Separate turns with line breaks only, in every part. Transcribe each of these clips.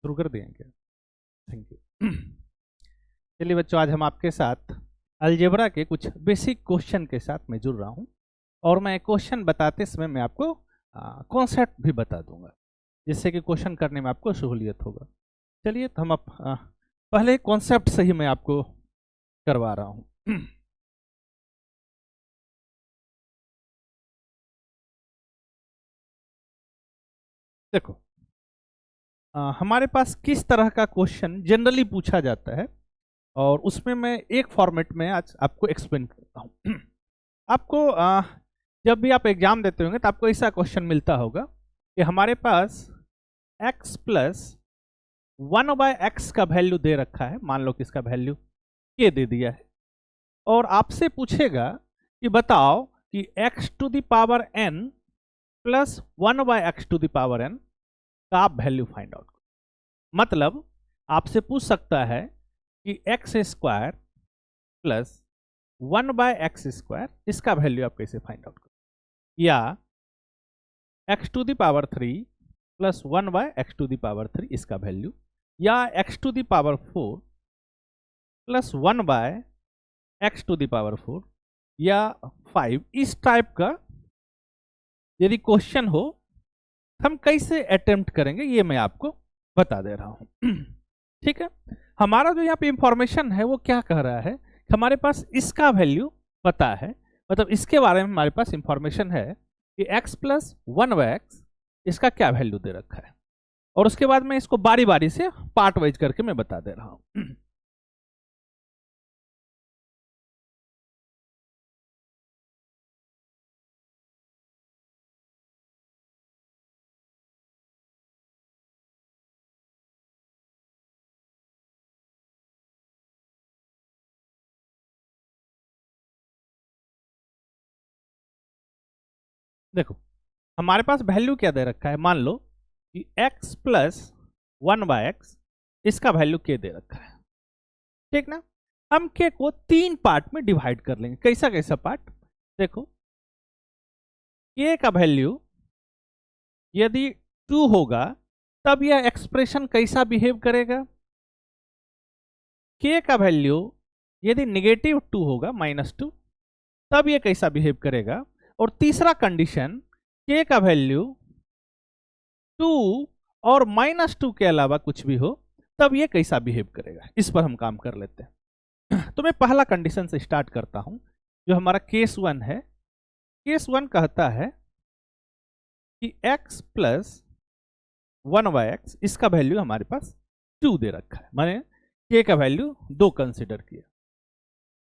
शुरू कर दें क्या? Thank you. चलिए बच्चों, आज हम आपके साथ अलजेब्रा के कुछ बेसिक क्वेश्चन के साथ मैं जुड़ रहा हूं और मैं क्वेश्चन बताते समय मैं आपको कॉन्सेप्ट भी बता दूंगा, जिससे कि क्वेश्चन करने में आपको सहूलियत होगा। चलिए तो हम पहले कॉन्सेप्ट से ही मैं आपको करवा रहा हूं। देखो, हमारे पास किस तरह का क्वेश्चन जनरली पूछा जाता है और उसमें मैं एक फॉर्मेट में आज आपको एक्सप्लेन करता हूँ। आपको जब भी आप एग्जाम देते होंगे तो आपको ऐसा क्वेश्चन मिलता होगा कि हमारे पास x प्लस 1/x का वैल्यू दे रखा है। मान लो कि इसका वैल्यू k दे दिया है और आपसे पूछेगा कि बताओ कि x to the power n plus 1/x to the power n का आप वैल्यू फाइंड आउट करो। मतलब आपसे पूछ सकता है कि x square plus 1/x square इसका वैल्यू आप कैसे फाइंड आउट करो, या x to the power 3 plus 1/x to the power 3 इसका वैल्यू, या x to the power 4 plus 1/x to the power 4 या 5। इस टाइप का यदि क्वेश्चन हो हम कैसे अटेम्प्ट करेंगे ये मैं आपको बता दे रहा हूं। ठीक है, हमारा जो यहाँ पे इंफॉर्मेशन है वो क्या कह रहा है, हमारे पास इसका वैल्यू पता है, मतलब इसके बारे में हमारे पास इंफॉर्मेशन है कि x प्लस 1/x इसका क्या वैल्यू दे रखा है, और उसके बाद मैं इसको बारी बारी से पार्ट वाइज करके मैं बता दे रहा हूं। देखो, हमारे पास वैल्यू क्या दे रखा है, मान लो कि x प्लस 1/x इसका वैल्यू k दे रखा है। ठीक ना, हम k को 3 पार्ट में डिवाइड कर लेंगे। कैसा कैसा पार्ट? देखो, k का वैल्यू यदि 2 होगा तब यह एक्सप्रेशन कैसा बिहेव करेगा, k का वैल्यू यदि -2 होगा -2 तब यह कैसा बिहेव करेगा, और तीसरा कंडीशन k का वैल्यू 2 और -2 के अलावा कुछ भी हो तब ये कैसा बिहेव करेगा। इस पर हम काम कर लेते हैं। तो मैं पहला कंडीशन से स्टार्ट करता हूं, जो हमारा केस 1 है। केस 1 कहता है कि x प्लस 1/x इसका वैल्यू हमारे पास 2 दे रखा है, माने k का वैल्यू 2 कंसिडर किया,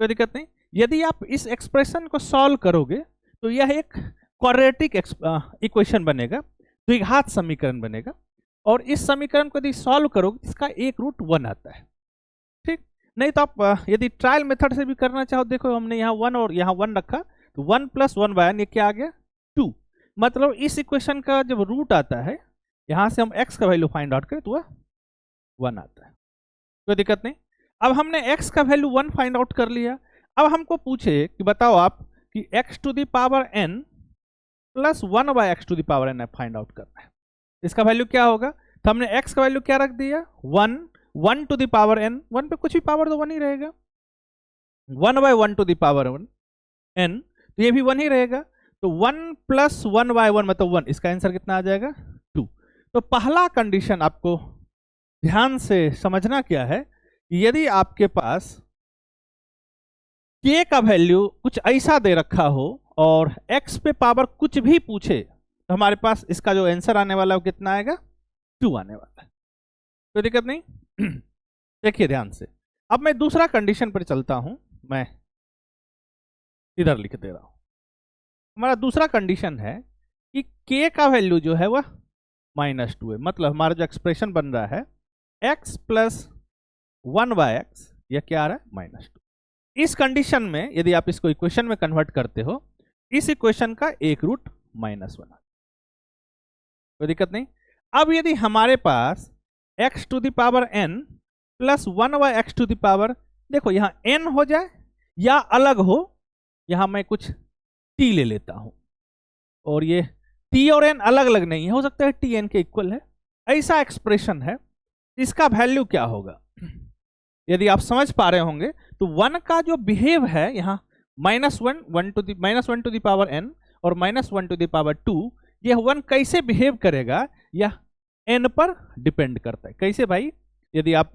कोई दिक्कत नहीं। यदि आप इस एक्सप्रेशन को सॉल्व करोगे तो यह एक क्वाड्रेटिक इक्वेशन बनेगा, द्विघात समीकरण बनेगा, और इस समीकरण को यदि सॉल्व करोगे इसका एक रूट 1 आता है। ठीक, नहीं तो आप यदि ट्रायल मेथड से भी करना चाहो, देखो हमने यहाँ 1 और यहाँ 1 रखा, तो 1 प्लस 1/n ये क्या आ गया 2। मतलब इस इक्वेशन का जब रूट आता है, यहाँ से हम x का वैल्यू फाइंड आउट करें तो वह 1 आता है, कोई दिक्कत नहीं। अब हमने x का वैल्यू 1 फाइंड आउट कर लिया। अब हमको पूछे कि बताओ आप कि x to the power n plus 1/x to the power n find out करना है, इसका वैल्यू क्या होगा। तो हमने x का वैल्यू क्या रख दिया 1, 1 टू द पावर n, 1 पे कुछ भी पावर तो 1 ही रहेगा, 1/1 टू द पावर n, तो ये भी 1 ही रहेगा। तो 1 प्लस 1/1 मतलब 1, इसका आंसर कितना आ जाएगा 2। तो पहला कंडीशन आपको ध्यान से समझना क्या है, यदि आपके पास k का वैल्यू कुछ ऐसा दे रखा हो और x पे पावर कुछ भी पूछे तो हमारे पास इसका जो आंसर आने वाला है वो कितना आएगा 2 आने वाला है, कोई दिक्कत नहीं। देखिए ध्यान से, अब मैं दूसरा कंडीशन पर चलता हूं, मैं इधर लिख दे रहा हूं। हमारा दूसरा कंडीशन है कि k का वैल्यू जो है वह -2 है, मतलब हमारा जो एक्सप्रेशन बन रहा है x प्लस 1/x यह क्या आ रहा है -2। इस कंडीशन में यदि आप इसको इक्वेशन में कन्वर्ट करते हो, इस इक्वेशन का एक रूट -1, कोई दिक्कत नहीं। अब यदि हमारे पास x to the power n plus 1/x to the power, देखो यहाँ n हो जाए या अलग हो, यहाँ मैं कुछ t ले लेता हूं, और ये t और n अलग अलग नहीं है, हो सकता है t n के इक्वल है, ऐसा एक्सप्रेशन है। इसका वैल्यू क्या होगा? यदि आप समझ पा रहे होंगे तो 1 का जो बिहेव है यहाँ -1 1 टू द पावर n और -1 टू द पावर 2, यह 1 कैसे बिहेव करेगा यह n पर डिपेंड करता है। कैसे भाई? यदि आप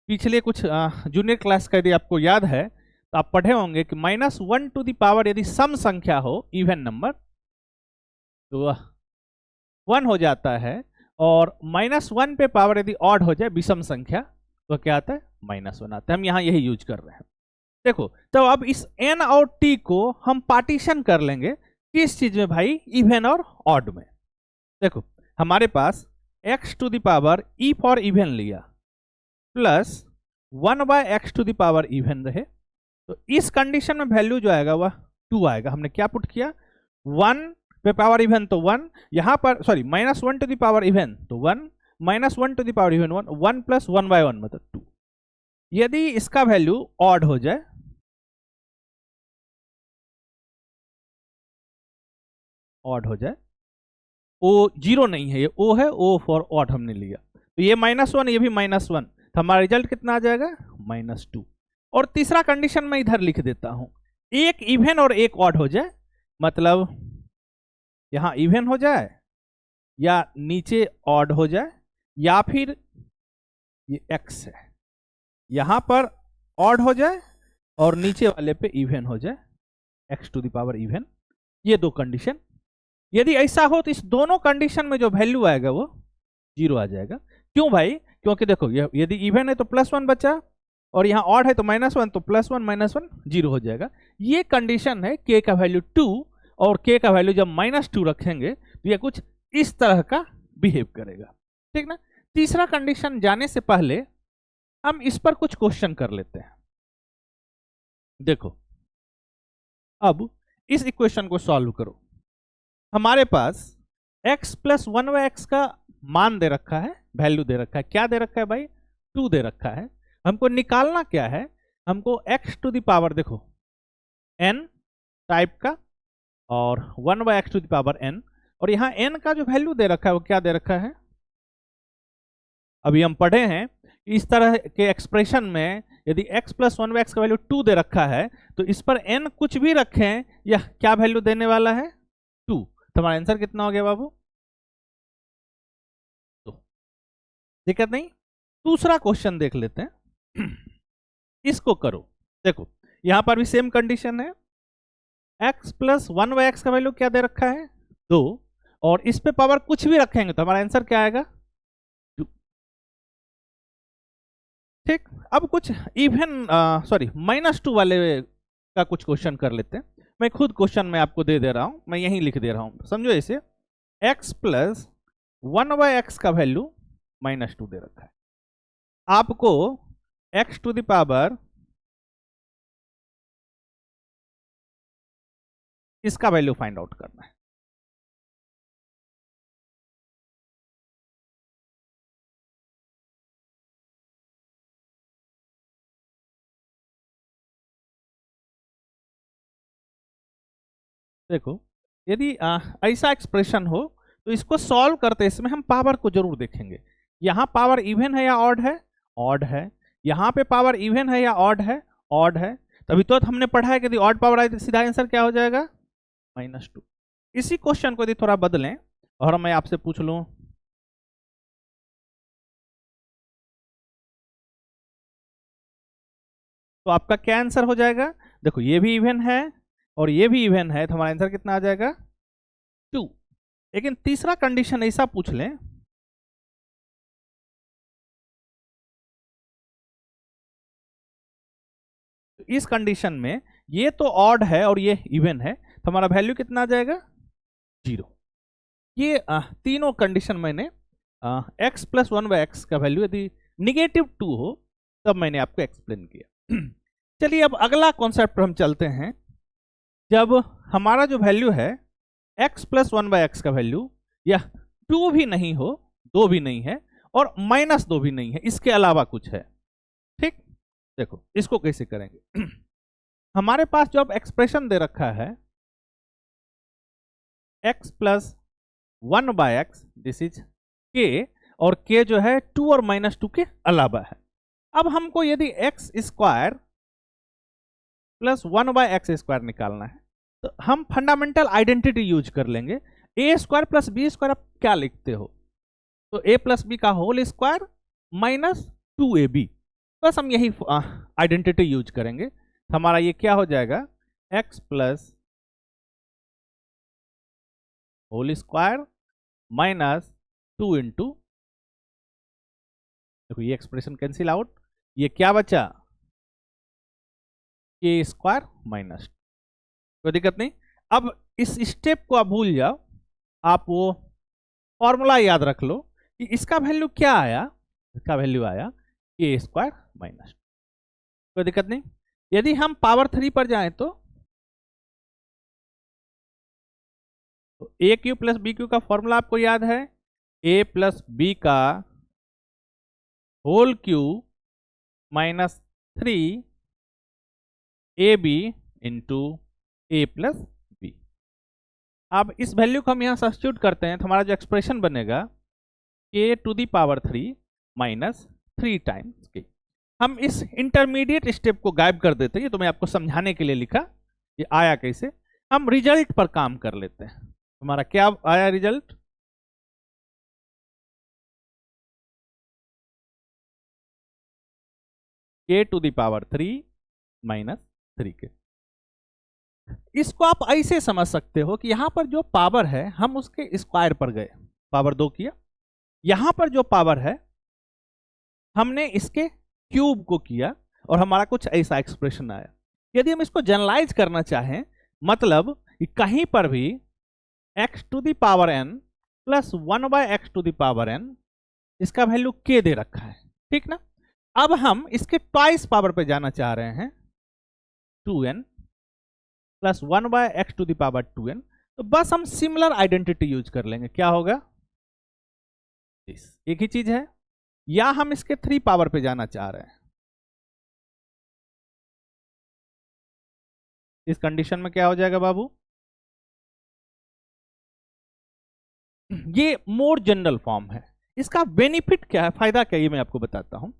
पिछले कुछ जूनियर क्लास का यदि आपको याद है तो आप पढ़े होंगे कि -1 टू द पावर यदि सम संख्या हो, इवन नंबर, तो 1 हो जाता है, और -1 पे पावर यदि ऑड हो जाए विषम संख्या तो क्या आता है? -1 आता है। हम यहाँ यही यूज कर रहे हैं। देखो तो अब इस n और t को हम पार्टीशन कर लेंगे किस चीज में भाई? इवन और ऑड में। देखो हमारे पास x to the power e for even लिया plus 1/x to the power even रहे, तो इस कंडीशन में वैल्यू जो आएगा वह 2 आएगा। हमने क्या पुट किया? 1 पे पावर इवन तो 1, यहाँ पर sorry -1 to the power even तो 1, -1 to the power even 1, 1 plus 1/1 मतलब 2। यदि इसका वैल्यू ऑड हो जाए, ओ जीरो नहीं है, ये ओ है, ओ फॉर ऑड हमने लिया, तो ये -1 ये भी -1, तो हमारा रिजल्ट कितना आ जाएगा? -2। और तीसरा कंडीशन मैं इधर लिख देता हूं, एक इवन और एक ऑड हो जाए, मतलब यहां इवन हो जाए या नीचे ऑड हो जाए, या फिर ये x है यहां पर ऑड हो जाए और नीचे वाले पे इवन हो जाए, x to the power even. ये दो कंडीशन, यदि ऐसा हो तो इस दोनों कंडीशन में जो वैल्यू आएगा वो 0 आ जाएगा। क्यों भाई? क्योंकि देखो यदि इवन है तो +1 बचा, और यहाँ ऑड है तो -1, तो +1 -1 0 हो जाएगा। ये कंडीशन है k का वैल्यू 2, और k का वैल्यू जब -2 रखेंगे तो ये कुछ इस तरह का बिहेव करेगा, ठीक ना। तीसरा कंडीशन जाने से पहले हम इस पर कुछ क्वेश्चन कर लेते हैं। देखो अब इस इक्वेशन को सॉल्व करो। हमारे पास x प्लस 1/x का मान दे रखा है, वैल्यू दे रखा है। क्या दे रखा है भाई? 2 दे रखा है। हमको निकालना क्या है? हमको x टू द पावर देखो n टाइप का और 1/x to the power n, और यहाँ n का जो वैल्यू दे रखा है वो क्या दे रखा है? अभी हम पढ़े हैं इस तरह के एक्सप्रेशन में यदि x प्लस 1/x का वैल्यू 2 दे रखा है तो इस पर n कुछ भी रखें, यह क्या वैल्यू देने वाला है? 2। तो हमारा आंसर कितना हो गया बाबू? तो दिक्कत नहीं। दूसरा क्वेश्चन देख लेते हैं। इसको करो। देखो यहां पर भी सेम कंडीशन है, x प्लस 1/x का वैल्यू क्या दे रखा है? 2, और इस पे पावर कुछ भी रखेंगे तो हमारा आंसर क्या आएगा? 2। ठीक, अब कुछ इवन सॉरी -2 वाले का कुछ क्वेश्चन कर लेते हैं। मैं खुद क्वेश्चन में आपको दे दे रहा हूं, मैं यहीं लिख दे रहा हूं, समझो इसे। x प्लस 1/x का वैल्यू -2 दे रखा है। आपको x टू द पावर इसका वैल्यू फाइंड आउट करना है। देखो यदि ऐसा एक्सप्रेशन हो तो इसको सॉल्व करते इसमें हम पावर को जरूर देखेंगे। यहां पावर इवन है या ऑड है? ऑड है। यहां पे पावर इवन है या ऑड है? ऑड है। तभी तो हमने पढ़ा है कि यदि ऑड पावर आए तो सीधा आंसर क्या हो जाएगा? -2। इसी क्वेश्चन को यदि थोड़ा बदलें और मैं आपसे पूछ लूं तो आपका क्या आंसर हो जाएगा? देखो ये भी इवन है और ये भी इवन है, तो हमारा आंसर कितना आ जाएगा? 2। लेकिन तीसरा कंडीशन ऐसा पूछ लें, तो इस कंडीशन में ये तो ऑड है और ये इवन है, तो हमारा वैल्यू कितना आ जाएगा? 0। ये तीनों कंडीशन मैंने x प्लस 1/x का वैल्यू यदि -2 हो तब मैंने आपको एक्सप्लेन किया। चलिए अब अगला कॉन्सेप्ट पर हम चलते हैं। जब हमारा जो वैल्यू है x प्लस 1/x का वैल्यू यह 2 भी नहीं हो, 2 भी नहीं है और -2 भी नहीं है, इसके अलावा कुछ है। ठीक, देखो इसको कैसे करेंगे। हमारे पास जो अब एक्सप्रेशन दे रखा है x plus 1/x, this is k, और k जो है 2 और -2 के अलावा है। अब हमको यदि x स्क्वायर प्लस 1/x² निकालना है तो हम फंडामेंटल आइडेंटिटी यूज कर लेंगे। a² प्लस b² आप क्या लिखते हो, तो a प्लस बी का होल स्क्वायर -2ab, बस हम यही आइडेंटिटी यूज करेंगे। हमारा ये क्या हो जाएगा, x plus whole square -2 into, देखो ये एक्सप्रेशन कैंसिल आउट, ये क्या बचा, k² माइनस, कोई दिक्कत नहीं। अब इस स्टेप को आप भूल जाओ, आप वो फॉर्मूला याद रख लो कि इसका वैल्यू क्या आया, इसका वैल्यू आया k² माइनस, कोई दिक्कत नहीं। यदि हम पावर 3 पर जाएं तो a³ प्लस b³ का फॉर्मूला आपको याद है, a प्लस बी का whole cube -3 ab into a plus B. अब इस वैल्यू को हम यहां सब्स्टिट्यूट करते हैं तो हमारा जो एक्सप्रेशन बनेगा k⁻³ माइनस 3 टाइम्स k। हम इस इंटरमीडिएट स्टेप को गायब कर देते हैं, ये तो मैं आपको समझाने के लिए लिखा, ये आया कैसे। हम रिजल्ट पर काम कर लेते हैं। हमारा क्या आया रिजल्ट, k⁻³ माइनस 3k। इसको आप ऐसे समझ सकते हो कि यहां पर जो पावर है हम उसके स्क्वायर पर गए, पावर 2 किया, यहां पर जो पावर है हमने इसके क्यूब को किया और हमारा कुछ ऐसा एक्सप्रेशन आया। यदि हम इसको जनरलाइज करना चाहें, मतलब कि कहीं पर भी x⁻n प्लस 1/x⁻n इसका वैल्यू k दे रखा है, ठीक ना। अब हम इसके ट्वाइस पावर पे जाना चाह रहे हैं, 2n प्लस 1/x⁻2n, तो बस हम सिमिलर आइडेंटिटी यूज कर लेंगे। क्या होगा, एक ही चीज है, या हम इसके 3 पावर पे जाना चाह रहे हैं, इस कंडीशन में क्या हो जाएगा बाबू, ये मोर जनरल फॉर्म है। इसका बेनिफिट क्या है, फायदा क्या है, ये मैं आपको बताता हूं।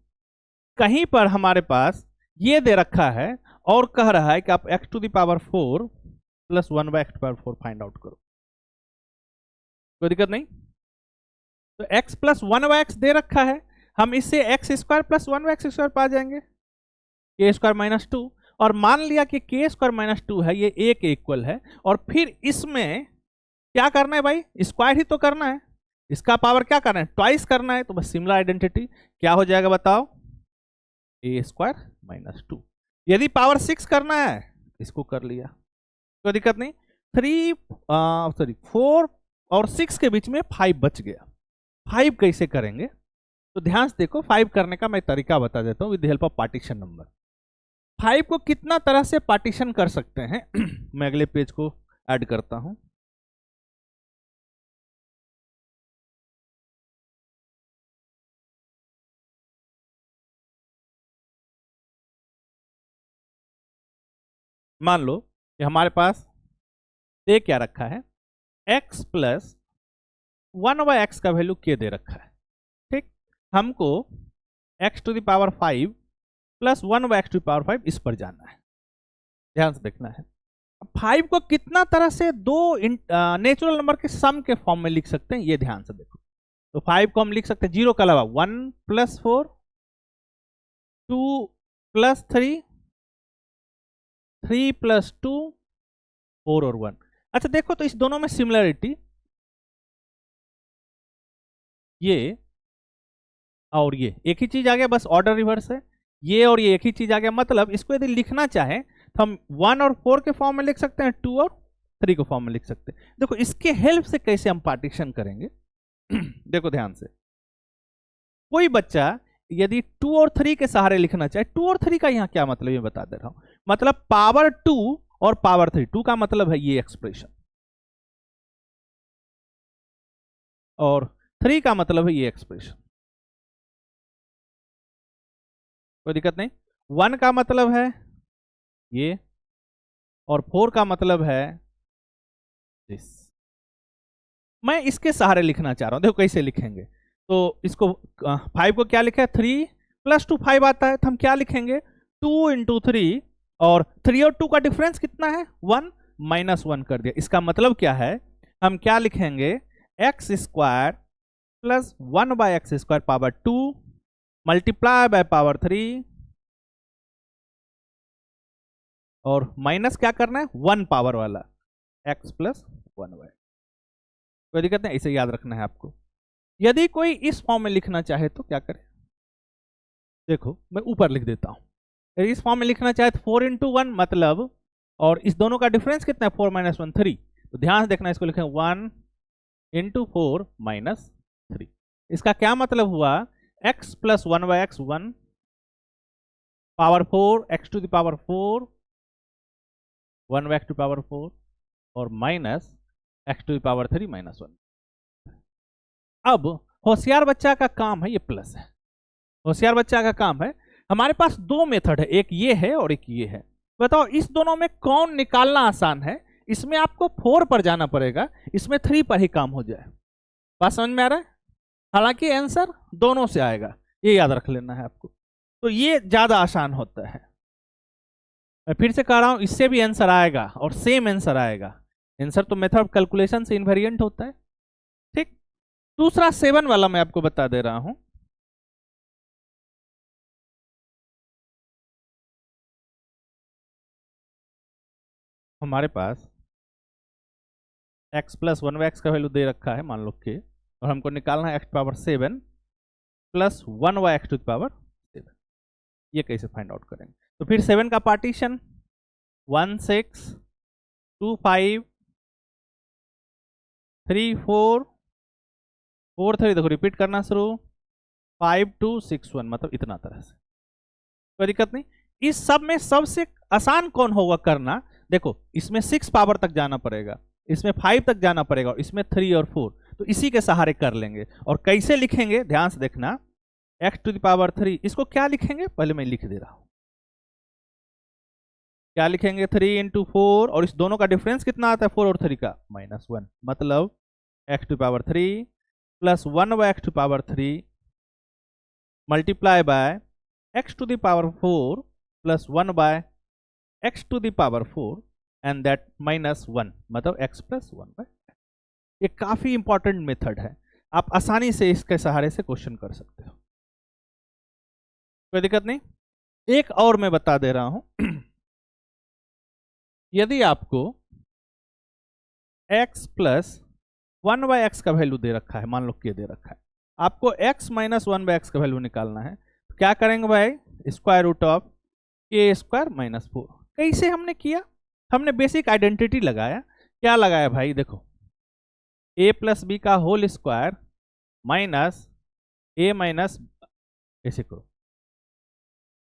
कहीं पर हमारे पास ये दे रखा है और कह रहा है कि आप x⁴ plus 1/x⁴ find out करो, कोई दिक्कत नहीं। तो x प्लस 1/x दे रखा है, हम इससे x² प्लस 1/x² पा जाएंगे, k² माइनस 2, और मान लिया कि k² माइनस 2 है, ये a के इक्वल है, और फिर इसमें क्या करना है भाई, स्क्वायर ही तो करना है, इसका पावर क्या करना है, ट्वाइस करना है, तो बस सिमिलर आइडेंटिटी क्या हो जाएगा बताओ, a² माइनस 2। यदि पावर 6 करना है इसको कर लिया, कोई दिक्कत नहीं। 4 और 6 के बीच में 5 बच गया, 5 कैसे करेंगे, तो ध्यान से देखो, 5 करने का मैं तरीका बता देता हूँ with help of partition number. 5 को कितना तरह से पार्टीशन कर सकते हैं मैं अगले पेज को ऐड करता हूं। मान लो कि हमारे पास ए क्या रखा है, x प्लस 1/x का वैल्यू k दे रखा है, ठीक। हमको x⁵ प्लस 1/x⁵ इस पर जाना है, ध्यान से देखना है। 5 को कितना तरह से दो नेचुरल नंबर के सम के फॉर्म में लिख सकते हैं, ये ध्यान से देखो। तो 5 को हम लिख सकते हैं 0 के अलावा 1 + 4, 2 + 3, 3 + 2, 4 और 1। अच्छा देखो तो इस दोनों में सिमिलरिटी, ये और ये एक ही चीज आ गया, बस ऑर्डर रिवर्स है, ये और ये एक ही चीज आ गया। मतलब इसको यदि लिखना चाहें तो हम 1 और 4 के फॉर्म में लिख सकते हैं, 2 और 3 के फॉर्म में लिख सकते हैं। देखो इसके हेल्प से कैसे हम पार्टीशन करेंगे देखो ध्यान से, कोई बच्चा यदि 2 और 3 के सहारे लिखना चाहे, 2 और 3 का यहां क्या मतलब ये बता दे रहा हूं, मतलब पावर 2 और पावर 3, 2 का मतलब है ये एक्सप्रेशन, और 3 का मतलब है ये एक्सप्रेशन, कोई दिक्कत नहीं। 1 का मतलब है ये, और 4 का मतलब है दिस। मैं इसके सहारे लिखना चाह रहा हूं, देखो कैसे लिखेंगे। तो इसको 5 को क्या लिखा है 3 प्लस 2 5 आता है, तो हम क्या लिखेंगे 2 इंटू 3, और 3 और 2 का डिफरेंस कितना है 1, माइनस 1 कर दिया। इसका मतलब क्या है, हम क्या लिखेंगे x square plus 1 by x square power 2 multiply by power 3, और माइनस क्या करना है 1 पावर वाला x प्लस 1 बाय। कोई दिक्कत नहीं, इसे याद रखना है आपको। यदि कोई इस फॉर्म में लिखना चाहे तो क्या करें, देखो मैं ऊपर लिख देता हूं। यदि इस फॉर्म में लिखना चाहे तो 4 इंटू 1 मतलब, और इस दोनों का डिफरेंस कितना है 4 माइनस 1 3, तो ध्यान से देखना, इसको लिखें 1 इंटू 4 माइनस 3। इसका क्या मतलब हुआ, x plus 1 by x 1 power 4 x to the power 4 1 by x to power 4 और minus x to the power 3 minus 1। अब होशियार बच्चा का काम है, ये प्लस है, होशियार बच्चा का काम है। हमारे पास दो मेथड है, एक ये है और एक ये है। बताओ इस दोनों में कौन निकालना आसान है। इसमें आपको 4 पर जाना पड़ेगा, इसमें 3 पर ही काम हो जाए। बात समझ में आ रहा है। हालांकि आंसर दोनों से आएगा, ये याद रख लेना है आपको। तो ये ज्यादा आसान होता है। मैं फिर से कह रहा हूं, इससे भी आंसर आएगा और सेम आंसर आएगा। आंसर तो मेथड ऑफ कैलकुलेशन से इनवेरिएंट होता है। ठीक, दूसरा 7 वाला मैं आपको बता दे रहा हूं। हमारे पास x प्लस 1 बाई एक्स का वैल्यू दे रखा है मान लो के, और हमको निकालना है x power 7 plus 1 by x to power 7। ये कैसे फाइंड आउट करेंगे, तो फिर 7 का पार्टीशन 1 6 2 5 3 4 4 3, देखो रिपीट करना शुरू 5 2 6 1, मतलब इतना तरह से। कोई दिक्कत नहीं। इस सब में सबसे आसान कौन होगा करना, देखो इसमें 6 पावर तक जाना पड़ेगा, इसमें 5 तक जाना पड़ेगा, और इसमें 3 और 4, तो इसी के सहारे कर लेंगे। और कैसे लिखेंगे ध्यान से देखना, x टू द पावर 3, इसको क्या लिखेंगे पहले मैं लिख दे रहा हूं। क्या लिखेंगे 3 इंटू 4, और इस दोनों का डिफरेंस कितना आता है 4 और 3 का माइनस 1, मतलब x to power 3 plus 1 by x to power 3 multiply by x to the power 4 plus 1 by x to the power 4 and that minus 1, मतलब x प्लस 1 बाय। ये काफी इंपॉर्टेंट मेथड है, आप आसानी से इसके सहारे से क्वेश्चन कर सकते हो, कोई दिक्कत नहीं। एक और मैं बता दे रहा हूं। यदि आपको x प्लस 1 बाय एक्स का वैल्यू दे रखा है, मान लो के दे रखा है, आपको x माइनस 1 बाय एक्स का वैल्यू निकालना है, तो क्या करेंगे भाई, स्क्वायर रूट ऑफ के स्क्वायर माइनस 4। कैसे हमने किया, हमने बेसिक आइडेंटिटी लगाया। क्या लगाया भाई, देखो a प्लस बी का whole square minus a minus, ऐसे करो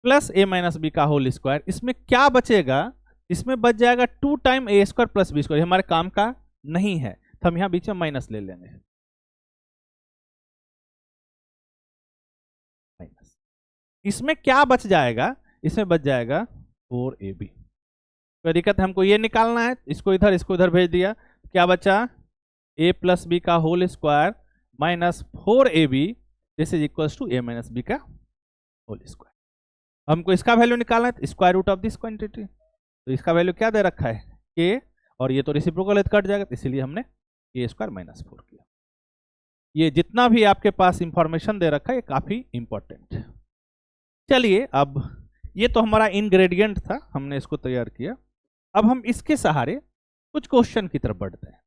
प्लस a माइनस बी का होल स्क्वायर, इसमें क्या बचेगा, इसमें बच जाएगा 2 time a square plus B square, हमारे काम का नहीं है, तो हम यहां बीच में माइनस ले लेंगे, माइनस। इसमें क्या बच जाएगा, इसमें बच जाएगा 4ab। कोई दिक्कत है, हमको ये निकालना है, इसको इधर भेज दिया, क्या बचा a प्लस बी का whole square minus 4ab, this is equals to a minus B का होल स्क्वायर। हमको इसका वैल्यू निकालना है, square root of this quantity, तो इसका वैल्यू क्या दे रखा है k, और ये तो रेसिप्रोकल कट जाएगा, तो इसीलिए हमने a स्क्वायर माइनस 4 किया। ये जितना भी आपके पास इंफॉर्मेशन दे रखा है ये काफी इंपॉर्टेंट है। चलिए अब ये तो हमारा इंग्रेडिएंट था, हमने इसको तैयार किया। अब हम इसके सहारे कुछ क्वेश्चन की तरफ बढ़ते हैं।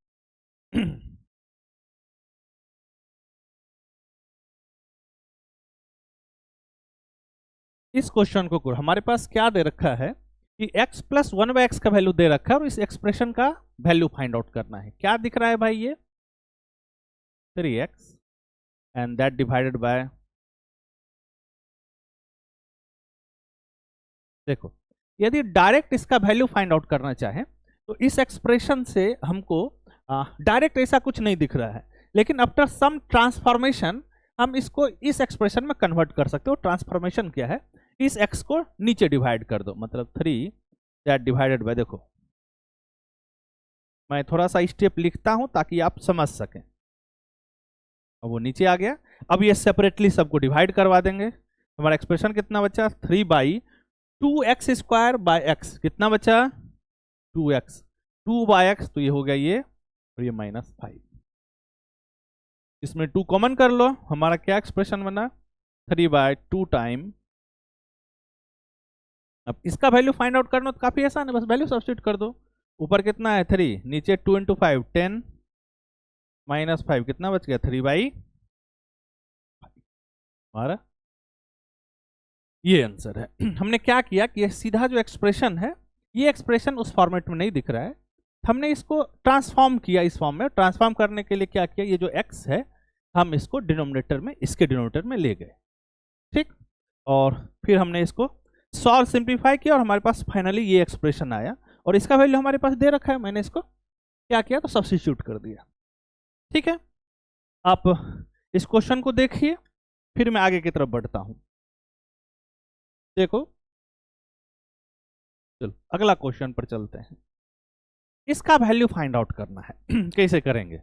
इस क्वेश्चन को हमारे पास क्या दे रखा है कि x प्लस 1 बाय एक्स का वैल्यू दे रखा है, और इस एक्सप्रेशन का वैल्यू फाइंड आउट करना है। क्या दिख रहा है भाई, ये 3x and that divided by, देखो यदि डायरेक्ट इसका वैल्यू फाइंड आउट करना चाहे तो इस एक्सप्रेशन से हमको डायरेक्ट ऐसा कुछ नहीं दिख रहा है, लेकिन आफ्टर सम ट्रांसफॉर्मेशन हम इसको इस एक्सप्रेशन में कन्वर्ट कर सकते हो। ट्रांसफॉर्मेशन क्या है, इस x को नीचे डिवाइड कर दो, मतलब 3 दैट डिवाइडेड बाय, देखो मैं थोड़ा सा स्टेप लिखता हूं ताकि आप समझ सकें। अब वो नीचे आ गया। अब ये सेपरेटली सबको डिवाइड करवा देंगे। हमारा एक्सप्रेशन कितना बचा, 3/2x² बाय एक्स, कितना बचा 2x, 2/x, तो ये हो गया ये, और ये -5। इसमें 2 कॉमन कर लो, हमारा क्या एक्सप्रेशन बना, 3/2 टाइम। अब इसका वैल्यू फाइंड आउट करना तो काफी आसान है, बस वैल्यू सब्स्टिट्यूट कर दो। ऊपर कितना है 3, नीचे 2 × 5 10, -5 कितना बच गया 3/5। हमारा ये आंसर है। हमने क्या किया कि ये सीधा जो एक्सप्रेशन है, ये एक्सप्रेशन उस फॉर्मेट में नहीं दिख रहा है, हमने इसको ट्रांसफॉर्म किया इस फॉर्म में। ट्रांसफॉर्म करने के लिए क्या किया, ये जो x है हम इसको डिनोमिनेटर में, इसके डिनोमिनेटर में ले गए, ठीक। और फिर हमने इसको सॉल्व सिंप्लीफाई किया और हमारे पास फाइनली ये एक्सप्रेशन आया। और इसका वैल्यू हमारे पास दे रखा है, मैंने इसको क्या किया तो सब्स्टिट्यूट कर दिया, ठीक है। आप इस क्वेश्चन को देखिए, फिर मैं आगे की तरफ बढ़ता हूं। देखो, चलो अगला क्वेश्चन पर चलते हैं। इसका वैल्यू फाइंड आउट करना है। कैसे करेंगे,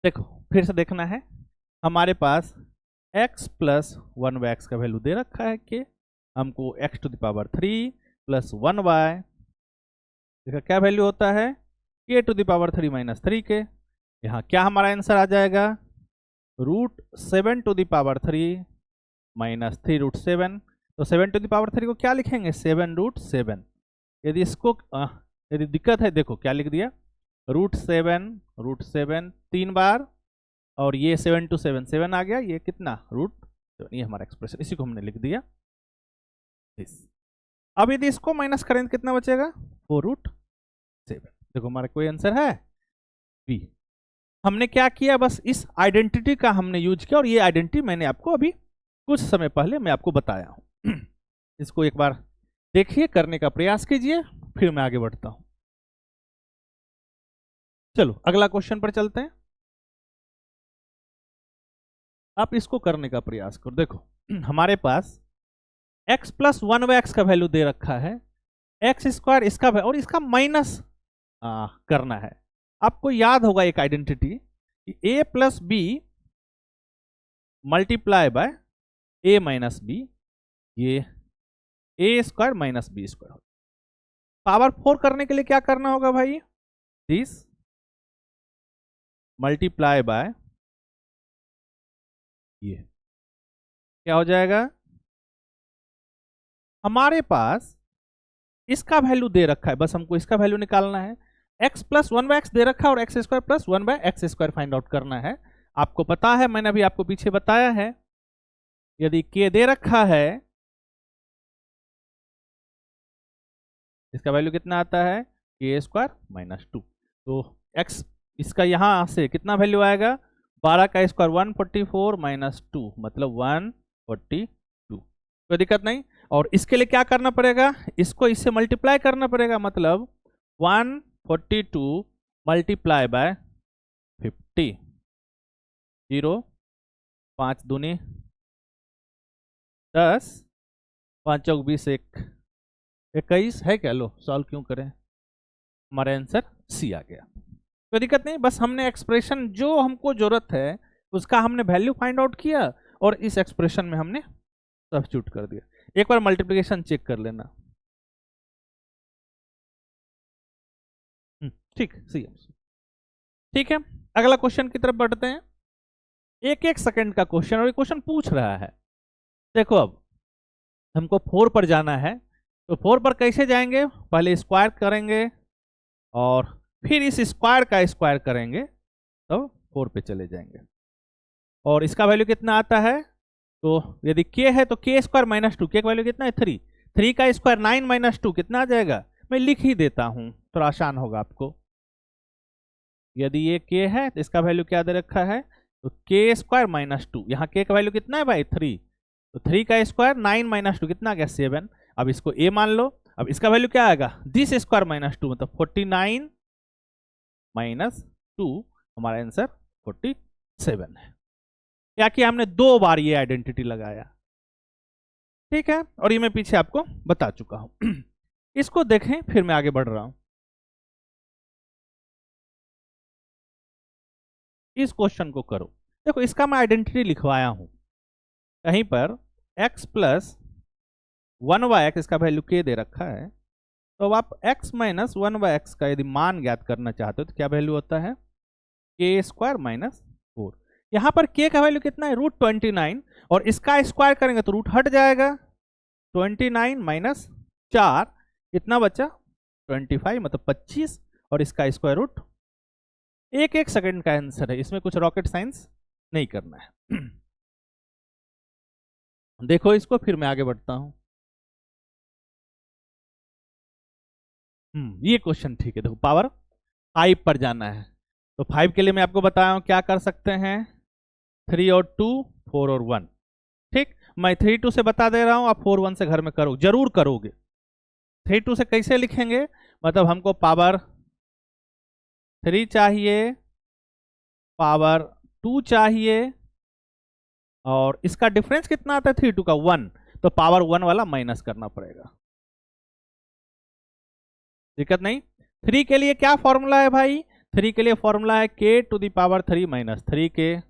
देखो फिर से देखना है। हमारे पास x + 1/x का वैल्यू दे रखा है कि हमको x⁻³ + 1y, इसका क्या वैल्यू होता है k⁻³ - 3 के। यहाँ क्या हमारा आंसर आ जाएगा, √7⁻³ - 3√7। तो 7⁻³ को क्या लिखेंगे, 7√7। यदि इसको यदि दिक्कत है, देखो क्या लिख दिया, √7 3 बार, और ये 7 × 7 7 आ गया, ये कितना √7, ये हमारा एक्सप्रेशन, इसी को हमने लिख दिया इस। अब यदि इसको माइनस करें तो कितना बचेगा, 4√7। देखो हमारा कोई आंसर है बी। हमने क्या किया, बस इस आइडेंटिटी का हमने यूज किया, और ये आइडेंटिटी मैंने आपको अभी कुछ समय पहले मैं आपको बताया हूं। इसको एक बार देखिए, करने का प्रयास कीजिए, फिर मैं आगे बढ़ता हूं। चलो अगला क्वेश्चन पर चलते हैं। आप इसको करने का प्रयास करो। देखो हमारे पास x + 1/x का वैल्यू दे रखा है, x² इसका और इसका माइनस करना है। आपको याद होगा एक आइडेंटिटी कि a + b × a - b, ये a² - b²। पावर 4 करने के लिए क्या करना होगा भाई, दिस × ये क्या हो जाएगा, हमारे पास इसका वैल्यू दे रखा है, बस हमको इसका वैल्यू निकालना है। x + 1/x दे रखा है और x² + 1/x² फाइंड आउट करना है। आपको पता है, मैंने अभी आपको पीछे बताया है, यदि k दे रखा है, इसका वैल्यू कितना आता है k² - 2। तो x इसका यहां से कितना वैल्यू आएगा, 12 का स्क्वायर 144 - 2 मतलब 142। कोई दिक्कत नहीं। और इसके लिए क्या करना पड़ेगा, इसको इससे मल्टीप्लाई करना पड़ेगा, मतलब 142 × 50, 0 5 दूनी 10, 5 चौक 20, 21 है क्या, लो सॉल्व क्यों करें, हमारा आंसर सी आ गया। कोई दिक्कत नहीं, बस हमने एक्सप्रेशन जो हमको जरूरत है उसका हमने वैल्यू फाइंड आउट किया और इस एक्सप्रेशन में हमने सब्स्टिट्यूट कर दिया। एक बार मल्टीप्लिकेशन चेक कर लेना, ठीक सी। ठीक है, अगला क्वेश्चन की तरफ बढ़ते हैं। 1 सेकंड का क्वेश्चन, और ये क्वेश्चन पूछ रहा है, देखो अब हमको 4 पर जाना है, तो 4 पर कैसे जाएंगे, पहले स्क्वायर करेंगे और फिर इस स्क्वायर का स्क्वायर करेंगे, तो 4 पे चले जाएंगे। और इसका वैल्यू कितना आता है, तो यदि k है तो k² - 2, k का वैल्यू कितना है 3, 3 का स्क्वायर 9 - 2 कितना आ जाएगा, मैं लिख ही देता हूं थोड़ा आसान होगा आपको। यदि ये k है तो इसका वैल्यू क्या दे रखा है, तो k² - 2, यहाँ k का वैल्यू कितना है भाई 3, तो 3 का स्क्वायर 9 - 2 कितना आ गया 7। अब इसको a मान लो, अब इसका वैल्यू क्या आएगा, दिस स्क्वायर - 2 मतलब 49 - 2, हमारा आंसर 47 है। क्या किया हमने, 2 बार ये आइडेंटिटी लगाया, ठीक है, और ये मैं पीछे आपको बता चुका हूं। इसको देखें, फिर मैं आगे बढ़ रहा हूं। इस क्वेश्चन को करो, देखो इसका मैं आइडेंटिटी लिखवाया हूं कहीं पर, x प्लस 1/x इसका वैल्यू k दे रखा है। तो अब आप x माइनस 1/x का यदि मान ज्ञात करना चाहते हो तो क्या वैल्यू होता है, k स्क्वायर माइनस 4। यहाँ पर k का वैल्यू कितना है, √29, और इसका स्क्वायर करेंगे तो रूट हट जाएगा, 29 माइनस 4 कितना बचा, 25 मतलब 25, और इसका स्क्वायर रूट। एक एक सेकंड का आंसर है, इसमें कुछ रॉकेट साइंस नहीं करना है। देखो इसको, फिर मैं आगे बढ़ता हूं। ये क्वेश्चन ठीक है। देखो पावर 5 पर जाना है, तो 5 के लिए मैं आपको बताया हूं क्या कर सकते हैं, 3 और 2, 4 और 1। ठीक, मैं 3 2 से बता दे रहा हूं, आप 4 1 से घर में करो, जरूर करोगे। 3 2 से कैसे लिखेंगे, मतलब हमको पावर 3 चाहिए, पावर 2 चाहिए, और इसका डिफरेंस कितना आता है 3 2 का 1, तो पावर 1 वाला माइनस करना पड़ेगा। दिक्कत नहीं। 3 के लिए क्या फॉर्मूला है भाई, 3 के लिए फॉर्मूला है k to the power 3 minus 3k,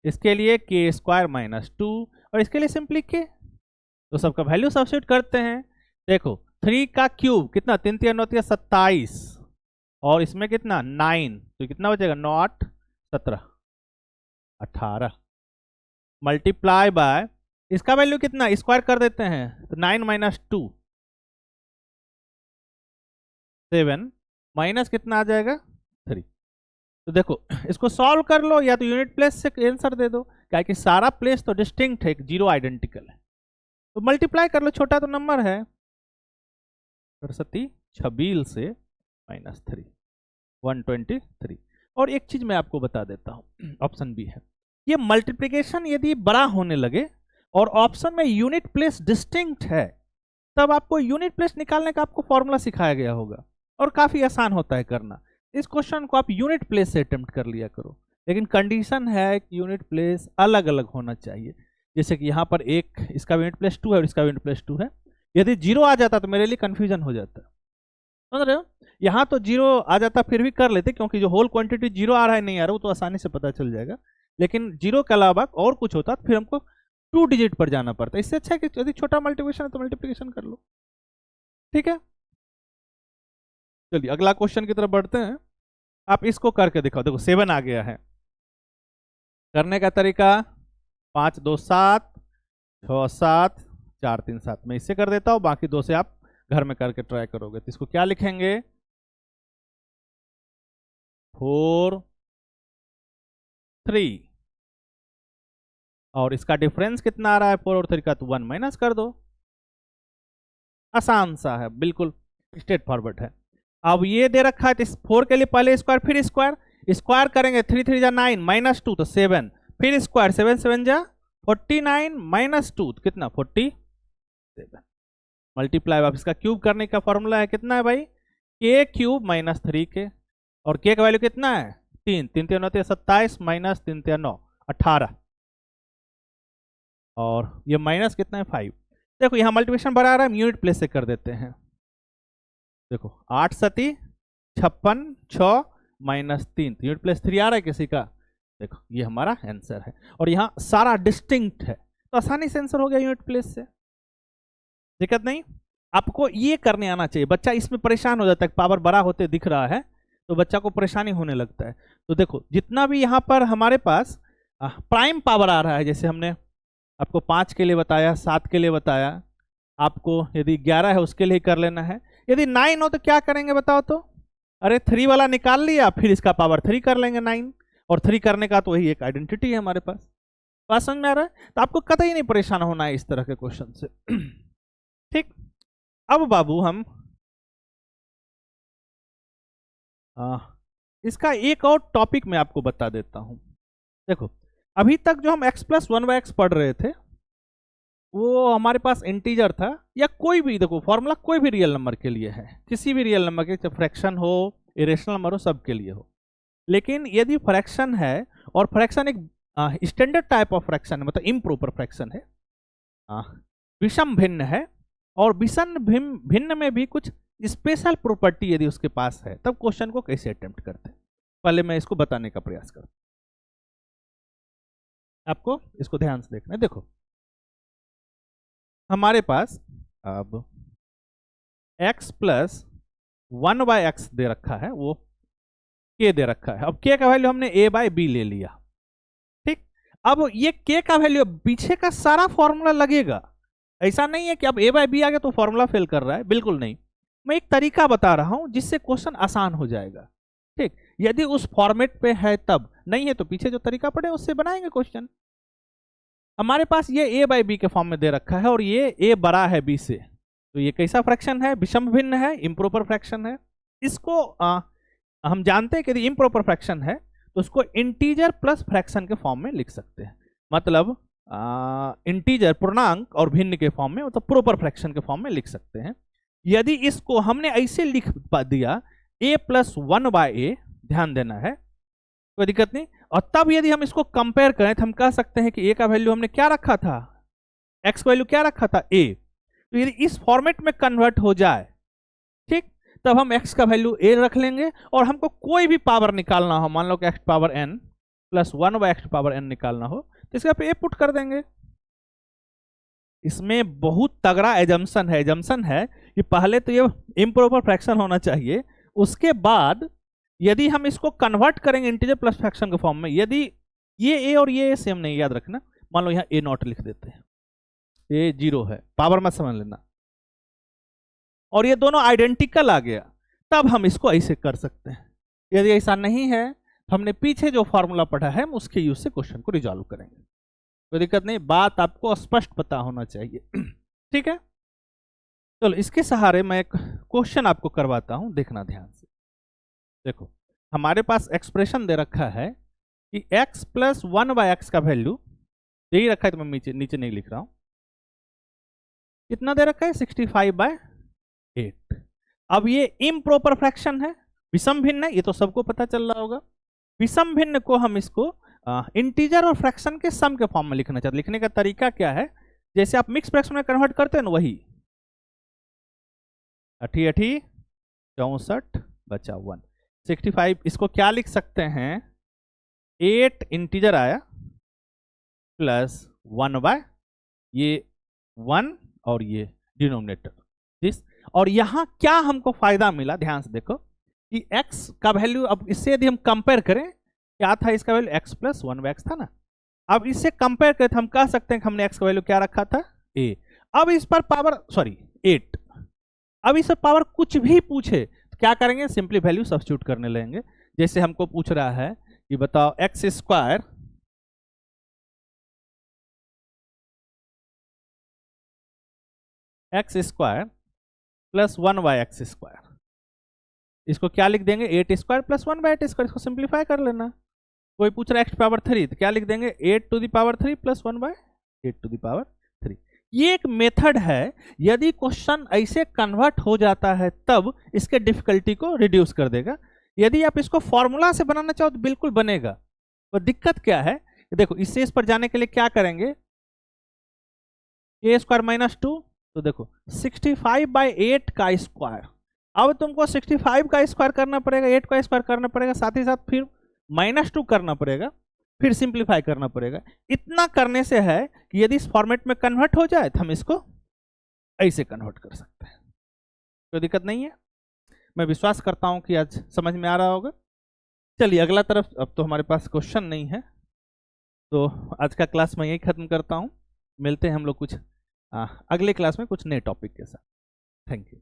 इसके लिए k स्क्वायर माइनस 2, और इसके लिए सिंपली k। तो सबका वैल्यू सब्स्टिट्यूट करते हैं। देखो 3 का क्यूब कितना, 3 3 9 27, और इसमें कितना 9, तो कितना बचेगा 9 8 17 18, मल्टीप्लाई बाय इसका वैल्यू कितना, स्क्वायर कर देते हैं, तो 9 माइनस 2 7, माइनस कितना आ जाएगा 3। तो देखो इसको सॉल्व कर लो, या तो यूनिट प्लेस से आंसर दे दो, क्या कि सारा प्लेस तो डिस्टिंक्ट है, जीरो आइडेंटिकल है। तो मल्टीप्लाई कर लो, छोटा तो नंबर है, सरस्वती 26 से माइनस 3 123। और एक चीज मैं आपको बता देता हूं, ऑप्शन बी है, ये मल्टीप्लिकेशन यदि बड़ा होने लगे और ऑप्शन में यूनिट प्लेस डिस्टिंक्ट है, तब आपको यूनिट प्लेस निकालने का आपको फॉर्मूला सिखाया गया होगा, और काफी आसान होता है करना। इस क्वेश्चन को आप यूनिट प्लेस से अटेम्प्ट कर लिया करो, लेकिन कंडीशन है कि यूनिट प्लेस अलग अलग होना चाहिए। जैसे कि यहाँ पर एक इसका यूनिट प्लेस 2 है और इसका यूनिट प्लेस 2 है, यदि 0 आ जाता तो मेरे लिए कंफ्यूजन हो जाता, समझ रहे हो। यहाँ तो 0 आ जाता फिर भी कर लेते, क्योंकि जो होल क्वांटिटी 0 आ रहा है नहीं आ रहा वो तो आसानी से पता चल जाएगा, लेकिन 0 के अलावा और कुछ होता तो फिर हमको 2 डिजिट पर जाना पड़ता। इससे अच्छा है कि यदि छोटा मल्टीप्लिकेशन है तो मल्टीप्लिकेशन कर लो, ठीक है। चलिए अगला क्वेश्चन की तरफ बढ़ते हैं। आप इसको करके दिखाओ, देखो 7 आ गया है। करने का तरीका 5 2 7 6 7 4 3 7, मैं इससे कर देता हूं, बाकी 2 से आप घर में करके ट्राई करोगे। तो इसको क्या लिखेंगे, 4 3, और इसका डिफरेंस कितना आ रहा है 4 और 3 का, तो 1 माइनस कर दो। आसान सा है, बिल्कुल स्ट्रेट फॉरवर्ड है। अब ये दे रखा है तो 4 के लिए पहले स्क्वायर फिर स्क्वायर, स्क्वायर करेंगे 3 3 जा 9 माइनस 2 तो 7, फिर स्क्वायर 7 7 जा 49 माइनस 2 तो कितना 47, मल्टीप्लाई। अब इसका क्यूब करने का फॉर्मूला है कितना है भाई, के क्यूब माइनस 3k, और के का वैल्यू कितना है 3 3 3 9 27 माइनस 3 3 9 18, और ये माइनस कितना है 5। देखो यहाँ मल्टीप्लिकेशन बढ़ा रहा है, यूनिट प्लेस से कर देते हैं। देखो 8 सती 56 6 माइनस 3, यूनिट प्लेस 3 आ रहा है किसी का, देखो ये हमारा आंसर है, और यहाँ सारा डिस्टिंक्ट है, तो आसानी से आंसर हो गया यूनिट प्लेस से, दिक्कत नहीं। आपको ये करने आना चाहिए, बच्चा इसमें परेशान हो जाता है, पावर बड़ा होते दिख रहा है तो बच्चा को परेशानी होने लगता है। तो देखो जितना भी यहाँ पर हमारे पास प्राइम पावर आ रहा है, जैसे हमने आपको 5 के लिए बताया, 7 के लिए बताया, आपको यदि 11 है उसके लिए कर लेना है। यदि 9 हो तो क्या करेंगे बताओ तो, अरे 3 वाला निकाल लिया, फिर इसका पावर 3 कर लेंगे 9, और 3 करने का तो वही एक आइडेंटिटी है हमारे पास। बात समझ में आ रहा है, तो आपको कतई नहीं परेशान होना है इस तरह के क्वेश्चन से। ठीक, अब बाबू हम इसका एक और टॉपिक मैं आपको बता देता हूं। देखो अभी तक जो हम x प्लस 1/x पढ़ रहे थे वो हमारे पास इंटीजर था, या कोई भी, देखो फॉर्मूला कोई भी रियल नंबर के लिए है, किसी भी रियल नंबर के, चाहे फ्रैक्शन हो इरेशनल नंबर हो, सब के लिए हो। लेकिन यदि फ्रैक्शन है और फ्रैक्शन एक स्टैंडर्ड टाइप ऑफ फ्रैक्शन है, मतलब इम्प्रॉपर फ्रैक्शन है, विषम भिन्न है, और विषम भिन्न में भी कुछ स्पेशल प्रॉपर्टी यदि उसके पास है, तब क्वेश्चन को कैसे अटेम्प्ट करते हैं, पहले मैं इसको बताने का प्रयास करता हूं। आपको इसको ध्यान से देखना है। देखो हमारे पास अब x प्लस 1/x दे रखा है, वो k दे रखा है। अब k का वैल्यू हमने a/b ले लिया, ठीक। अब ये k का वैल्यू पीछे का सारा फॉर्मूला लगेगा, ऐसा नहीं है कि अब a/b आ गया तो फॉर्मूला फेल कर रहा है, बिल्कुल नहीं। मैं एक तरीका बता रहा हूं जिससे क्वेश्चन आसान हो जाएगा, ठीक। यदि उस फॉर्मेट पे है तब, नहीं है तो पीछे जो तरीका पड़े उससे बनाएंगे क्वेश्चन। हमारे पास ये a/b के फॉर्म में दे रखा है और ये a बड़ा है b से, तो ये कैसा फ्रैक्शन है? विषम भिन्न है, इम्प्रॉपर फ्रैक्शन है। इसको हम जानते हैं कि यदि इम्प्रॉपर फ्रैक्शन है तो उसको इंटीजर प्लस फ्रैक्शन के फॉर्म में लिख सकते हैं, मतलब इंटीजर पूर्णांक और भिन्न के फॉर्म में, मतलब प्रॉपर फ्रैक्शन के फॉर्म में लिख सकते हैं। यदि इसको हमने ऐसे लिख दिया a+1/a, ध्यान देना है, कोई दिक्कत नहीं। और तब यदि हम इसको कंपेयर करें तो हम कह सकते हैं कि a का वैल्यू हमने क्या रखा था? x का वैल्यू क्या रखा था? a। तो यदि इस फॉर्मेट में कन्वर्ट हो जाए, ठीक, तब हम x का वैल्यू a रख लेंगे और हमको कोई भी पावर निकालना हो, मान लो कि x⁴n + 1/x⁴n निकालना हो तो इसका पे a पुट कर देंगे। इसमें बहुत तगड़ा एजम्पशन है कि पहले तो ये इम्प्रॉपर फ्रैक्शन होना चाहिए, उसके बाद यदि हम इसको कन्वर्ट करेंगे इंटीजर प्लस फ्रैक्शन के फॉर्म में, यदि ये a और ये सेम नहीं, याद रखना, मान लो यहाँ a0 लिख देते हैं, ये 0 है, पावर मत समझ लेना, और ये दोनों आइडेंटिकल आ गया, तब हम इसको ऐसे कर सकते हैं। यदि ऐसा नहीं है तो हमने पीछे जो फॉर्मूला पढ़ा है हम उसके यूज से क्वेश्चन को रिजॉल्व करेंगे, कोई दिक्कत नहीं, बात आपको स्पष्ट पता होना चाहिए। ठीक है, चलो इसके सहारे मैं एक क्वेश्चन आपको करवाता हूं, देखना ध्यान से। देखो हमारे पास एक्सप्रेशन दे रखा है कि x + 1/x का वैल्यू यही रखा है, तो मैं नीचे नहीं लिख रहा हूं, कितना दे रखा है? 65/8। अब ये इम्प्रॉपर फ्रैक्शन है, विषम भिन्न है, ये तो सबको पता चल रहा होगा। विषम भिन्न को हम इसको इंटीजर और फ्रैक्शन के सम के फॉर्म में लिखना चाहते। लिखने का तरीका क्या है? जैसे आप मिक्स फ्रैक्शन में कन्वर्ट करते हैं ना, वही 80 64 बचा 1 65। इसको क्या लिख सकते हैं? 8 इंटीजर आया प्लस 1/, ये 1 और ये डिनोमिनेटर दिस, और यहां क्या हमको फायदा मिला, ध्यान से देखो कि x का वैल्यू, अब इससे यदि हम कंपेयर करें, क्या था इसका वैल्यू? x + 1/x था ना। अब इससे कंपेयर करें तो हम कह सकते हैं कि हमने x का वैल्यू क्या रखा था? a। अब इस पर पावर 8, अब इस पर पावर कुछ भी पूछे तो क्या करेंगे? सिंपली वैल्यू सब्स्टिट्यूट करने लगेंगे। जैसे हमको पूछ रहा है कि बताओ x² + 1/x², इसको क्या लिख देंगे? 8² + 1/8²। इसको सिंप्लीफाई कर लेना। कोई पूछ रहा है x⁴ तो क्या लिख देंगे? 8⁴ + 1/8⁴। ये एक मेथड है, यदि क्वेश्चन ऐसे कन्वर्ट हो जाता है तब इसके डिफिकल्टी को रिड्यूस कर देगा। यदि आप इसको फॉर्मूला से बनाना चाहो तो बिल्कुल बनेगा। तो दिक्कत क्या है? देखो इससे इस पर जाने के लिए क्या करेंगे? a² - 2, तो देखो 65/8 का स्क्वायर। अब तुमको 65 का स्क्वायर करना पड़ेगा, 8 का स्क्वायर करना पड़ेगा, साथ ही साथ फिर -2 करना पड़ेगा, फिर सिंप्लीफाई करना पड़ेगा। इतना करने से है कि यदि इस फॉर्मेट में कन्वर्ट हो जाए तो हम इसको ऐसे कन्वर्ट कर सकते हैं, कोई दिक्कत नहीं है। मैं विश्वास करता हूं कि आज समझ में आ रहा होगा। चलिए अगला तरफ, अब तो हमारे पास क्वेश्चन नहीं है, तो आज का क्लास मैं यही खत्म करता हूं। मिलते हैं हम लोग कुछ अगले क्लास में कुछ नए टॉपिक के साथ। Thank you.